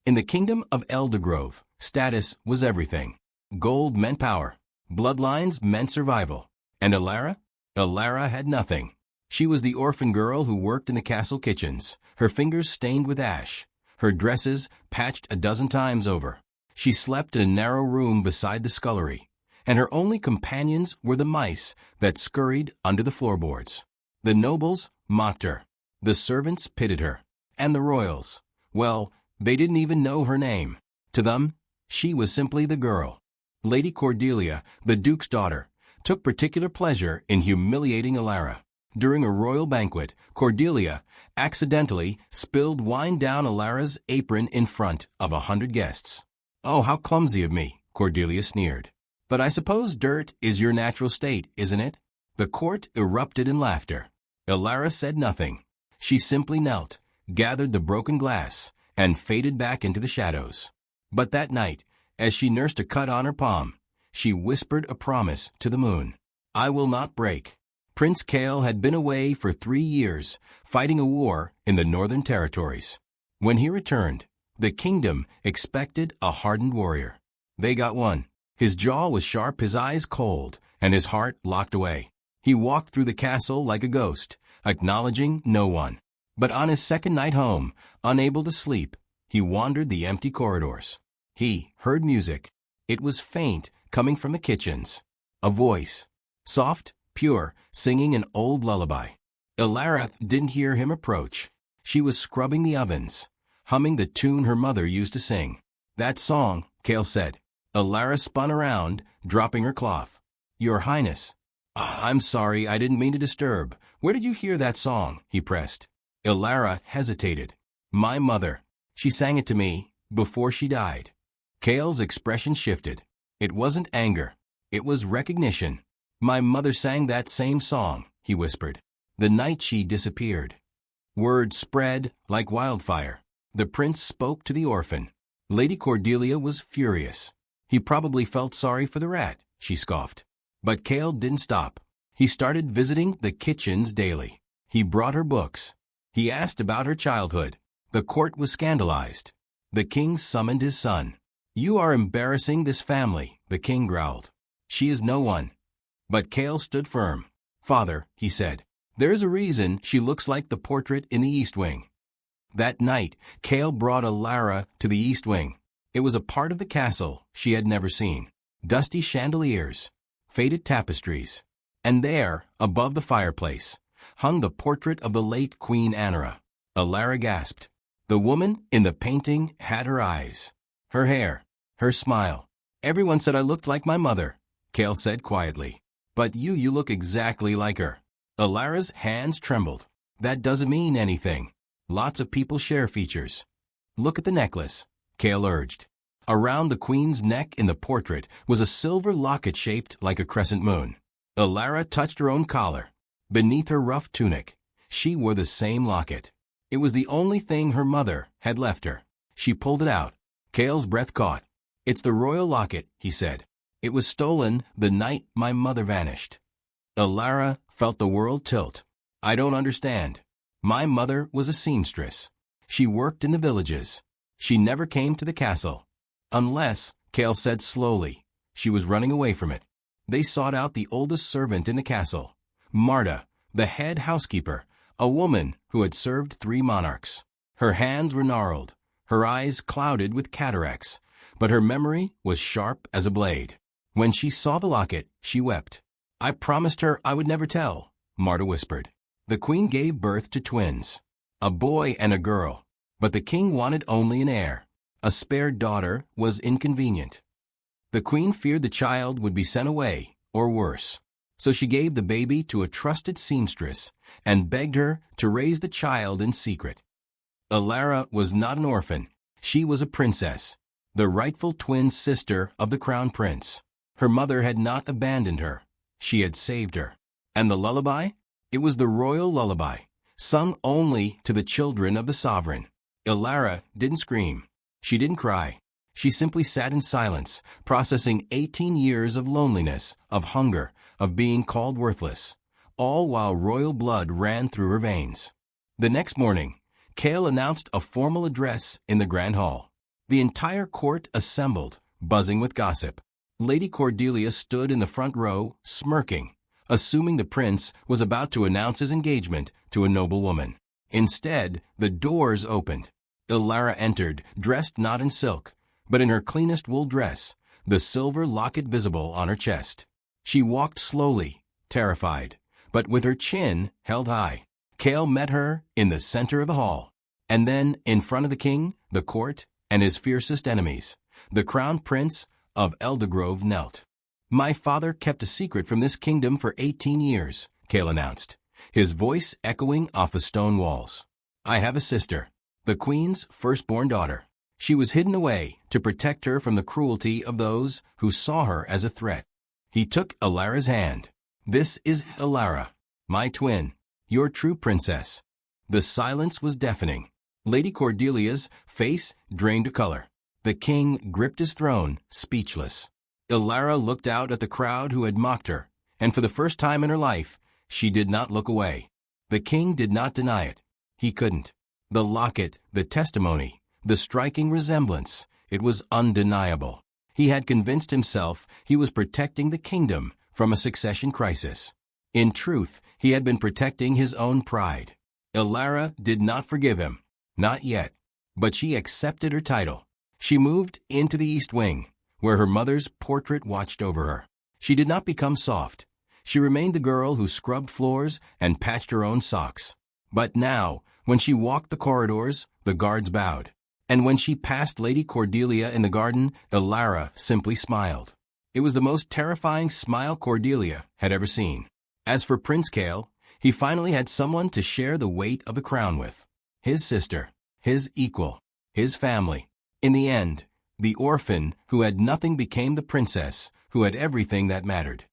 In the kingdom of Eldergrove, status was everything. Gold meant power. Bloodlines meant survival. And Elara? Elara had nothing. She was the orphan girl who worked in the castle kitchens, her fingers stained with ash, her dresses patched a dozen times over. She slept in a narrow room beside the scullery, and her only companions were the mice that scurried under the floorboards. The nobles mocked her. The servants pitied her. And the royals, well, they didn't even know her name. To them, she was simply the girl. Lady Cordelia, the duke's daughter, took particular pleasure in humiliating Elara. During a royal banquet, Cordelia accidentally spilled wine down Elara's apron in front of 100 guests. "Oh, how clumsy of me," Cordelia sneered. "But I suppose dirt is your natural state, isn't it?" The court erupted in laughter. Elara said nothing. She simply knelt, gathered the broken glass, and faded back into the shadows. But that night, as she nursed a cut on her palm, she whispered a promise to the moon. "I will not break." Prince Kale had been away for 3 years, fighting a war in the Northern Territories. When he returned, the kingdom expected a hardened warrior. They got one. His jaw was sharp, his eyes cold, and his heart locked away. He walked through the castle like a ghost, acknowledging no one. But on his second night home, unable to sleep, he wandered the empty corridors. He heard music. It was faint, coming from the kitchens. A voice, soft, pure, singing an old lullaby. Elara didn't hear him approach. She was scrubbing the ovens, humming the tune her mother used to sing. "That song," Kale said. Elara spun around, dropping her cloth. "Your Highness." "I'm sorry, I didn't mean to disturb. Where did you hear that song?" he pressed. Elara hesitated. "My mother. She sang it to me before she died." Kale's expression shifted. It wasn't anger. It was recognition. "My mother sang that same song," he whispered, "the night she disappeared." Word spread like wildfire. The prince spoke to the orphan. Lady Cordelia was furious. "He probably felt sorry for the rat," she scoffed. But Kale didn't stop. He started visiting the kitchens daily. He brought her books. He asked about her childhood. The court was scandalized. The king summoned his son. "You are embarrassing this family," the king growled. "She is no one." But Kale stood firm. "Father," he said, "there is a reason she looks like the portrait in the East Wing." That night, Kale brought Elara to the East Wing. It was a part of the castle she had never seen. Dusty chandeliers, faded tapestries. And there, above the fireplace, hung the portrait of the late Queen Anera. Elara gasped. The woman in the painting had her eyes, her hair, her smile. "Everyone said I looked like my mother," Kale said quietly. "But you look exactly like her." Elara's hands trembled. "That doesn't mean anything. Lots of people share features." "Look at the necklace," Kale urged. Around the queen's neck in the portrait was a silver locket shaped like a crescent moon. Elara touched her own collar. Beneath her rough tunic, she wore the same locket. It was the only thing her mother had left her. She pulled it out. Kale's breath caught. "It's the royal locket," he said. "It was stolen the night my mother vanished." Elara felt the world tilt. "I don't understand. My mother was a seamstress. She worked in the villages. She never came to the castle. Unless," Kale said slowly, "she was running away from it. They sought out the oldest servant in the castle, Marta, the head housekeeper, a woman who had served 3 monarchs. Her hands were gnarled, her eyes clouded with cataracts, but her memory was sharp as a blade. When she saw the locket, she wept. I promised her I would never tell," Marta whispered. "The queen gave birth to twins, a boy and a girl, but the king wanted only an heir. A spare daughter was inconvenient. The queen feared the child would be sent away, or worse. So she gave the baby to a trusted seamstress and begged her to raise the child in secret. Elara was not an orphan. She was a princess, the rightful twin sister of the crown prince. Her mother had not abandoned her. She had saved her. And the lullaby? It was the royal lullaby, sung only to the children of the sovereign. Elara didn't scream. She didn't cry. She simply sat in silence, processing 18 years of loneliness, of hunger, of being called worthless, all while royal blood ran through her veins. The next morning, Kale announced a formal address in the Grand Hall. The entire court assembled, buzzing with gossip. Lady Cordelia stood in the front row, smirking, assuming the prince was about to announce his engagement to a noble woman. Instead, the doors opened. Elara entered, dressed not in silk, but in her cleanest wool dress, the silver locket visible on her chest. She walked slowly, terrified, but with her chin held high. Cale met her in the center of the hall, and then in front of the king, the court, and his fiercest enemies, the crown prince of Eldergrove Knelt. "My father kept a secret from this kingdom for 18 years, Cale announced, his voice echoing off the stone walls. "I have a sister, the queen's firstborn daughter. She was hidden away to protect her from the cruelty of those who saw her as a threat." He took Elara's hand. "This is Elara, my twin, your true princess." The silence was deafening. Lady Cordelia's face drained to color. The king gripped his throne, speechless. Elara looked out at the crowd who had mocked her, and for the first time in her life, she did not look away. The king did not deny it. He couldn't. The locket, the testimony, the striking resemblance, it was undeniable. He had convinced himself he was protecting the kingdom from a succession crisis. In truth, he had been protecting his own pride. Elara did not forgive him. Not yet. But she accepted her title. She moved into the East Wing, where her mother's portrait watched over her. She did not become soft. She remained the girl who scrubbed floors and patched her own socks. But now, when she walked the corridors, the guards bowed. And when she passed Lady Cordelia in the garden, Elara simply smiled. It was the most terrifying smile Cordelia had ever seen. As for Prince Cale, he finally had someone to share the weight of the crown with. His sister, his equal, his family. In the end, the orphan who had nothing became the princess who had everything that mattered.